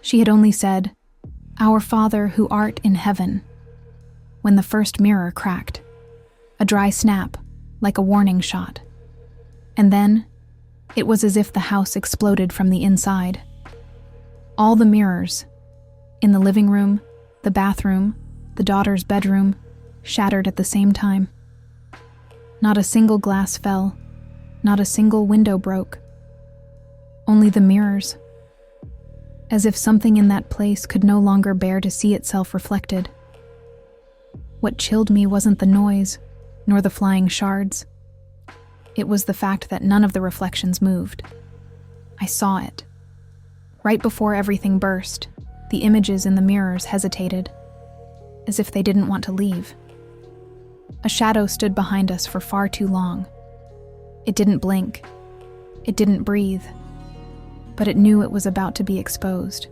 She had only said, "Our Father who art in heaven," when the first mirror cracked. A dry snap, like a warning shot. And then, it was as if the house exploded from the inside. All the mirrors, in the living room, the bathroom, the daughter's bedroom, shattered at the same time. Not a single glass fell, not a single window broke. Only the mirrors. As if something in that place could no longer bear to see itself reflected. What chilled me wasn't the noise, nor the flying shards. It was the fact that none of the reflections moved. I saw it. Right before everything burst, the images in the mirrors hesitated, as if they didn't want to leave. A shadow stood behind us for far too long. It didn't blink. It didn't breathe. But it knew it was about to be exposed.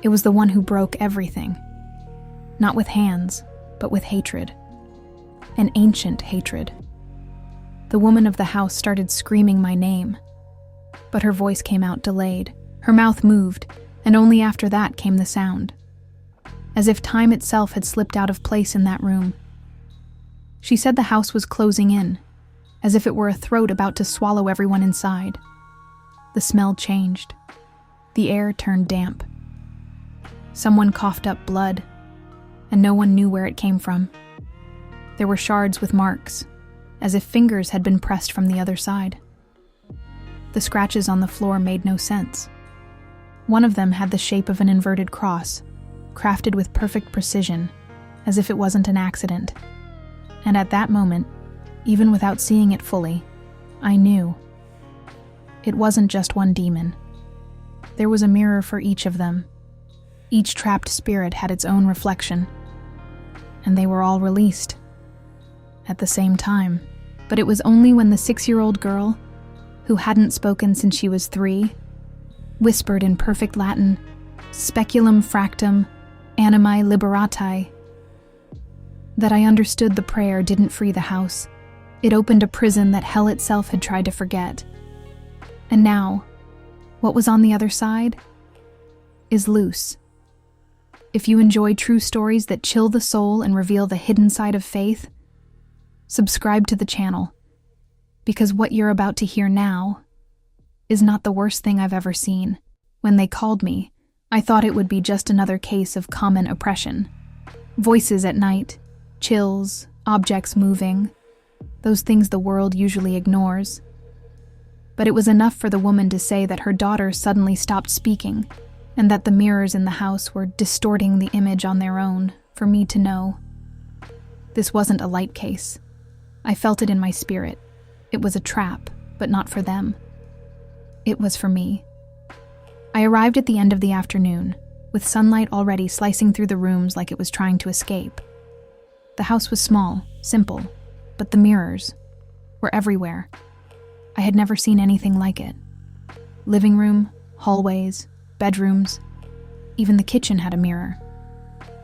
It was the one who broke everything. Not with hands, but with hatred. An ancient hatred. The woman of the house started screaming my name, but her voice came out delayed. Her mouth moved, and only after that came the sound. As if time itself had slipped out of place in that room. She said the house was closing in, as if it were a throat about to swallow everyone inside. The smell changed. The air turned damp. Someone coughed up blood, and no one knew where it came from. There were shards with marks, as if fingers had been pressed from the other side. The scratches on the floor made no sense. One of them had the shape of an inverted cross, crafted with perfect precision, as if it wasn't an accident. And at that moment, even without seeing it fully, I knew. It wasn't just one demon. There was a mirror for each of them. Each trapped spirit had its own reflection. And they were all released. At the same time. But it was only when the 6-year-old girl, who hadn't spoken since she was 3, whispered in perfect Latin, "Speculum fractum, animae liberatae," that I understood the prayer didn't free the house. It opened a prison that hell itself had tried to forget. And now, what was on the other side is loose. If you enjoy true stories that chill the soul and reveal the hidden side of faith, subscribe to the channel, because what you're about to hear now is not the worst thing I've ever seen. When they called me, I thought it would be just another case of common oppression. Voices at night, chills, objects moving, those things the world usually ignores. But it was enough for the woman to say that her daughter suddenly stopped speaking, and that the mirrors in the house were distorting the image on their own, for me to know. This wasn't a light case. I felt it in my spirit. It was a trap, but not for them. It was for me. I arrived at the end of the afternoon, with sunlight already slicing through the rooms like it was trying to escape. The house was small, simple, but the mirrors were everywhere. I had never seen anything like it. Living room, hallways, bedrooms, even the kitchen had a mirror,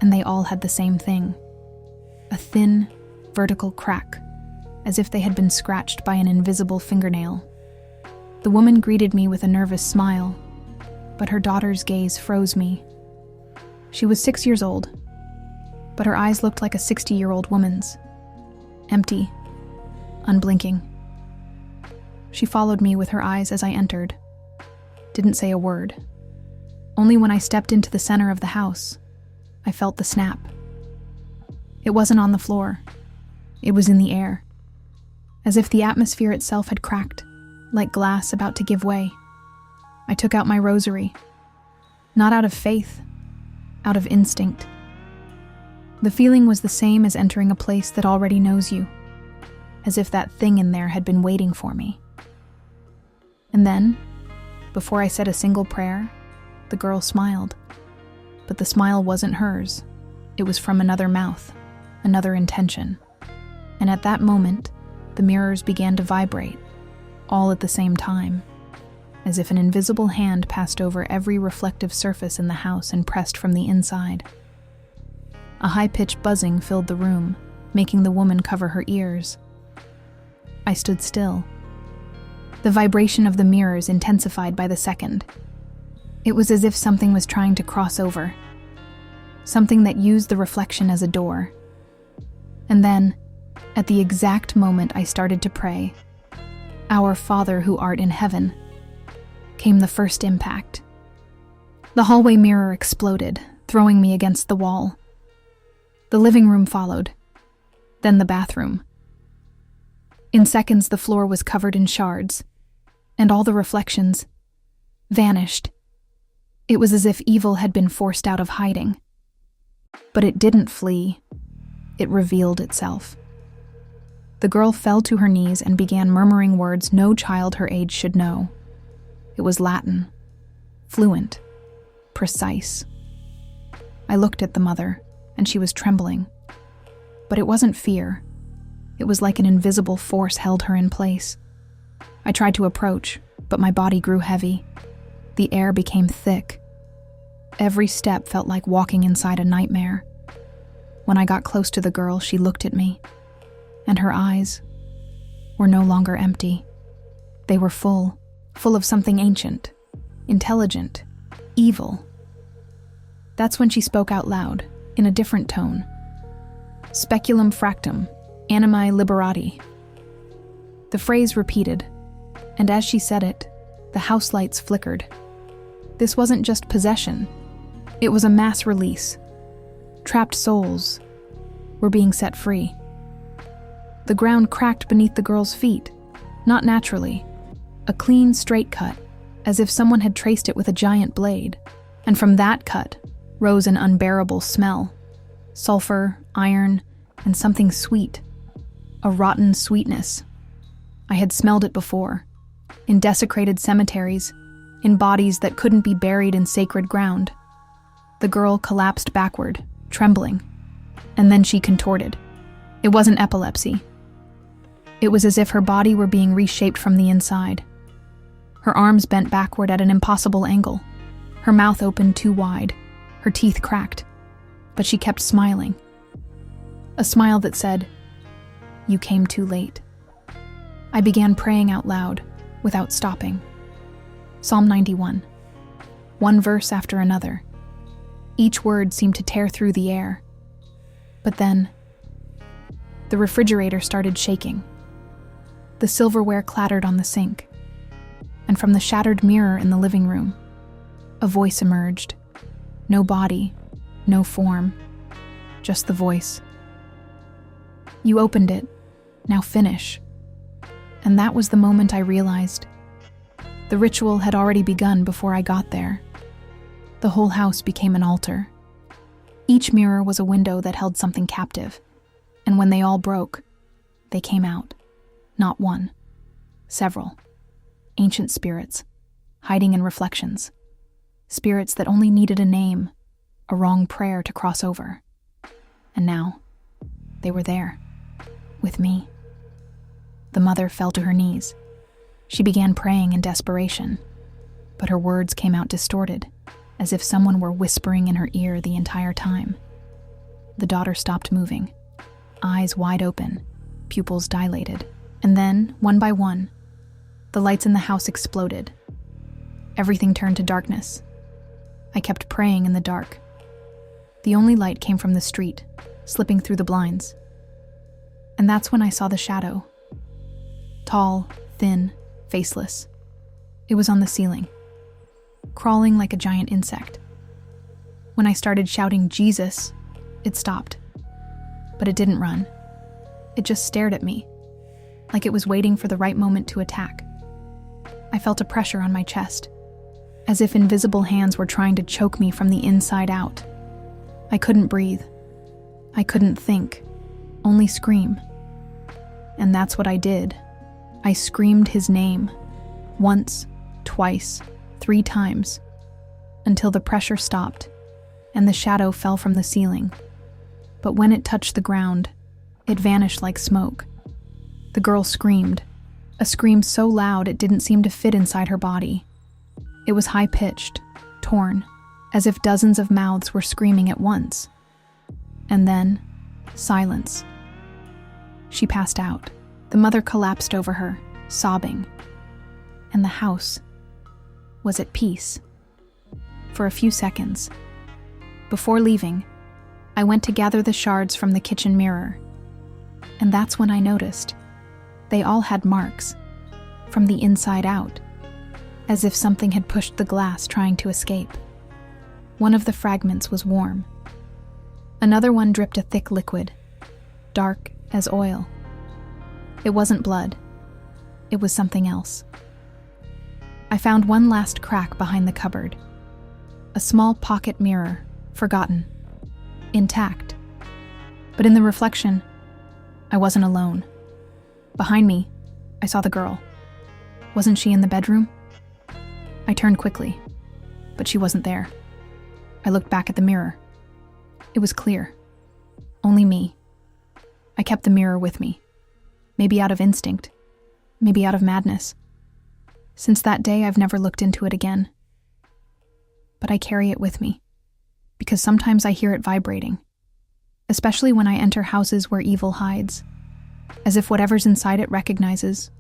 and they all had the same thing. A thin, vertical crack, as if they had been scratched by an invisible fingernail. The woman greeted me with a nervous smile, but her daughter's gaze froze me. She was 6 years old, but her eyes looked like a 60-year-old woman's. Empty, unblinking. She followed me with her eyes as I entered. Didn't say a word. Only when I stepped into the center of the house, I felt the snap. It wasn't on the floor. It was in the air. As if the atmosphere itself had cracked, like glass about to give way. I took out my rosary. Not out of faith, out of instinct. The feeling was the same as entering a place that already knows you, as if that thing in there had been waiting for me. And then, before I said a single prayer, the girl smiled. But the smile wasn't hers. It was from another mouth, another intention. And at that moment, the mirrors began to vibrate, all at the same time, as if an invisible hand passed over every reflective surface in the house and pressed from the inside. A high-pitched buzzing filled the room, making the woman cover her ears. I stood still. The vibration of the mirrors intensified by the second. It was as if something was trying to cross over, something that used the reflection as a door. And then, at the exact moment I started to pray, "Our Father who art in heaven," came the first impact. The hallway mirror exploded, throwing me against the wall. The living room followed, then the bathroom. In seconds, the floor was covered in shards, and all the reflections vanished. It was as if evil had been forced out of hiding. But it didn't flee. It revealed itself. The girl fell to her knees and began murmuring words no child her age should know. It was Latin, fluent, precise. I looked at the mother, and she was trembling. But it wasn't fear. It was like an invisible force held her in place. I tried to approach, but my body grew heavy. The air became thick. Every step felt like walking inside a nightmare. When I got close to the girl, she looked at me, and her eyes were no longer empty. They were full of something ancient, intelligent, evil. That's when she spoke out loud, in a different tone. "Speculum fractum, animae liberati." The phrase repeated, and as she said it, the house lights flickered. This wasn't just possession. It was a mass release. Trapped souls were being set free. The ground cracked beneath the girl's feet, not naturally. A clean, straight cut, as if someone had traced it with a giant blade. And from that cut rose an unbearable smell. Sulfur, iron, and something sweet. A rotten sweetness. I had smelled it before, in desecrated cemeteries, in bodies that couldn't be buried in sacred ground. The girl collapsed backward, trembling, and then she contorted. It wasn't epilepsy. It was as if her body were being reshaped from the inside. Her arms bent backward at an impossible angle. Her mouth opened too wide. Her teeth cracked. But she kept smiling. A smile that said, "You came too late." I began praying out loud, without stopping. Psalm 91. One verse after another. Each word seemed to tear through the air. But then, the refrigerator started shaking. The silverware clattered on the sink. And from the shattered mirror in the living room, a voice emerged. No body, no form, just the voice. "You opened it. Now finish." And that was the moment I realized the ritual had already begun before I got there. The whole house became an altar. Each mirror was a window that held something captive, and when they all broke, they came out. Not one, several. Ancient spirits, hiding in reflections. Spirits that only needed a name, a wrong prayer to cross over. And now, they were there, with me. The mother fell to her knees. She began praying in desperation, but her words came out distorted, as if someone were whispering in her ear the entire time. The daughter stopped moving, eyes wide open, pupils dilated, and then, one by one, the lights in the house exploded. Everything turned to darkness. I kept praying in the dark. The only light came from the street, slipping through the blinds. And that's when I saw the shadow. Tall, thin, faceless. It was on the ceiling, crawling like a giant insect. When I started shouting "Jesus," it stopped. But it didn't run. It just stared at me, like it was waiting for the right moment to attack. I felt a pressure on my chest, as if invisible hands were trying to choke me from the inside out. I couldn't breathe. I couldn't think, only scream. And that's what I did. I screamed his name, once, twice, 3 times, until the pressure stopped and the shadow fell from the ceiling. But when it touched the ground, it vanished like smoke. The girl screamed, a scream so loud it didn't seem to fit inside her body. It was high-pitched, torn, as if dozens of mouths were screaming at once. And then, silence. She passed out. The mother collapsed over her, sobbing. And the house was at peace. for a few seconds. Before leaving, I went to gather the shards from the kitchen mirror, and that's when I noticed they all had marks, from the inside out, as if something had pushed the glass trying to escape. One of the fragments was warm. Another one dripped a thick liquid, dark as oil. It wasn't blood. It was something else. I found one last crack behind the cupboard. A small pocket mirror, forgotten, intact. But in the reflection, I wasn't alone. Behind me, I saw the girl. Wasn't she in the bedroom? I turned quickly, but she wasn't there. I looked back at the mirror. It was clear. Only me. I kept the mirror with me. Maybe out of instinct. Maybe out of madness. Since that day, I've never looked into it again. But I carry it with me, because sometimes I hear it vibrating, especially when I enter houses where evil hides, as if whatever's inside it recognizes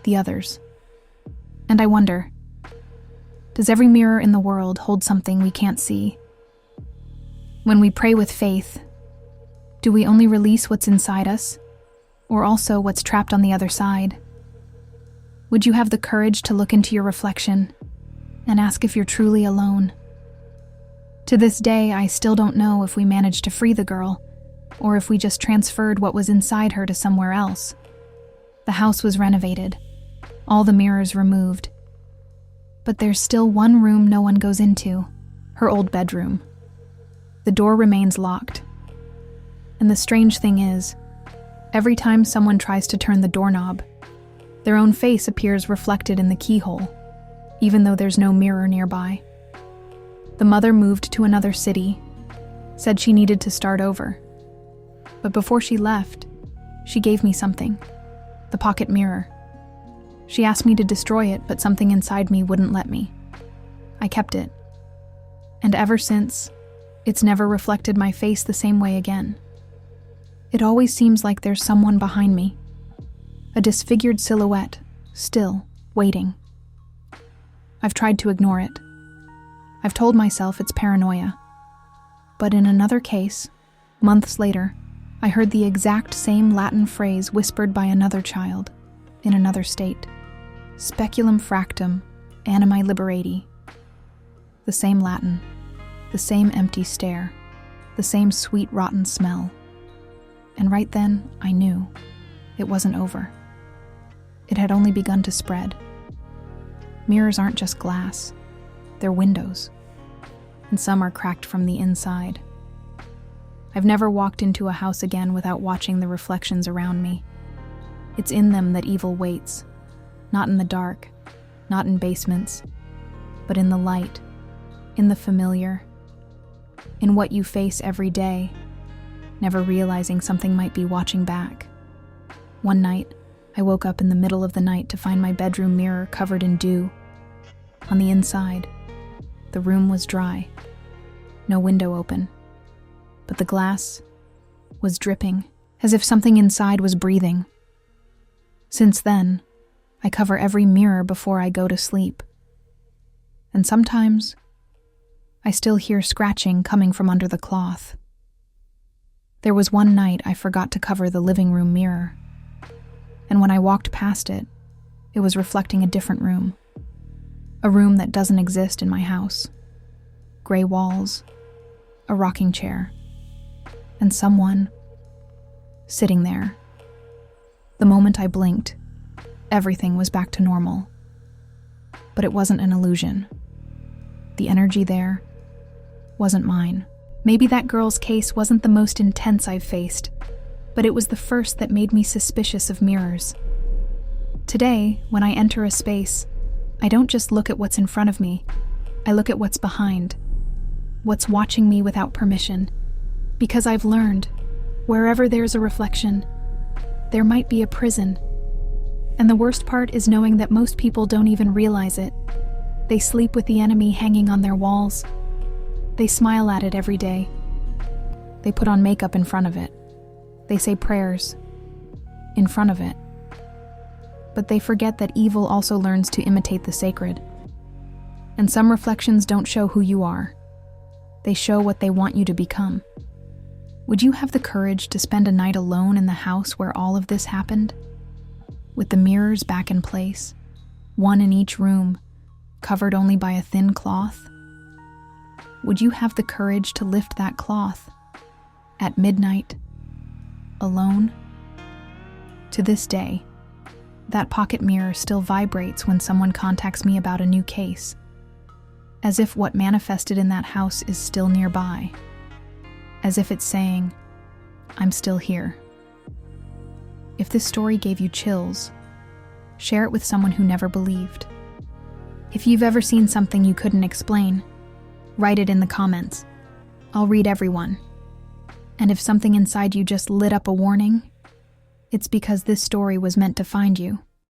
the others. And I wonder, does every mirror in the world hold something we can't see? When we pray with faith, do we only release what's inside us, or also what's trapped on the other side? Would you have the courage to look into your reflection and ask if you're truly alone? To this day, I still don't know if we managed to free the girl, or if we just transferred what was inside her to somewhere else. The house was renovated, all the mirrors removed. But there's still one room no one goes into, her old bedroom. The door remains locked. And the strange thing is, every time someone tries to turn the doorknob, their own face appears reflected in the keyhole, even though there's no mirror nearby. The mother moved to another city, said she needed to start over. But before she left, she gave me something, the pocket mirror. She asked me to destroy it, but something inside me wouldn't let me. I kept it. And ever since, it's never reflected my face the same way again. It always seems like there's someone behind me, a disfigured silhouette, still waiting. I've tried to ignore it. I've told myself it's paranoia. But in another case, months later, I heard the exact same Latin phrase whispered by another child in another state. Speculum fractum, animae liberati. The same Latin, the same empty stare, the same sweet rotten smell. And right then, I knew it wasn't over. It had only begun to spread. Mirrors aren't just glass, they're windows, and some are cracked from the inside. I've never walked into a house again without watching the reflections around me. It's in them that evil waits, not in the dark, not in basements, but in the light, in the familiar, in what you face every day, never realizing something might be watching back. One night, I woke up in the middle of the night to find my bedroom mirror covered in dew. On the inside, the room was dry, no window open, but the glass was dripping, as if something inside was breathing. Since then, I cover every mirror before I go to sleep. And sometimes, I still hear scratching coming from under the cloth. There was one night I forgot to cover the living room mirror, and when I walked past it, it was reflecting a different room. A room that doesn't exist in my house. Gray walls, a rocking chair, and someone sitting there. The moment I blinked, everything was back to normal. But it wasn't an illusion. The energy there wasn't mine. Maybe that girl's case wasn't the most intense I've faced, but it was the first that made me suspicious of mirrors. Today, when I enter a space, I don't just look at what's in front of me, I look at what's behind, what's watching me without permission, because I've learned, wherever there's a reflection, there might be a prison. And the worst part is knowing that most people don't even realize it. They sleep with the enemy hanging on their walls. They smile at it every day. They put on makeup in front of it. They say prayers in front of it. But they forget that evil also learns to imitate the sacred. And some reflections don't show who you are. They show what they want you to become. Would you have the courage to spend a night alone in the house where all of this happened? With the mirrors back in place, one in each room, covered only by a thin cloth? Would you have the courage to lift that cloth at midnight, alone? To this day, that pocket mirror still vibrates when someone contacts me about a new case, as if what manifested in that house is still nearby, as if it's saying, "I'm still here." If this story gave you chills, share it with someone who never believed. If you've ever seen something you couldn't explain, write it in the comments. I'll read everyone. And if something inside you just lit up a warning, it's because this story was meant to find you.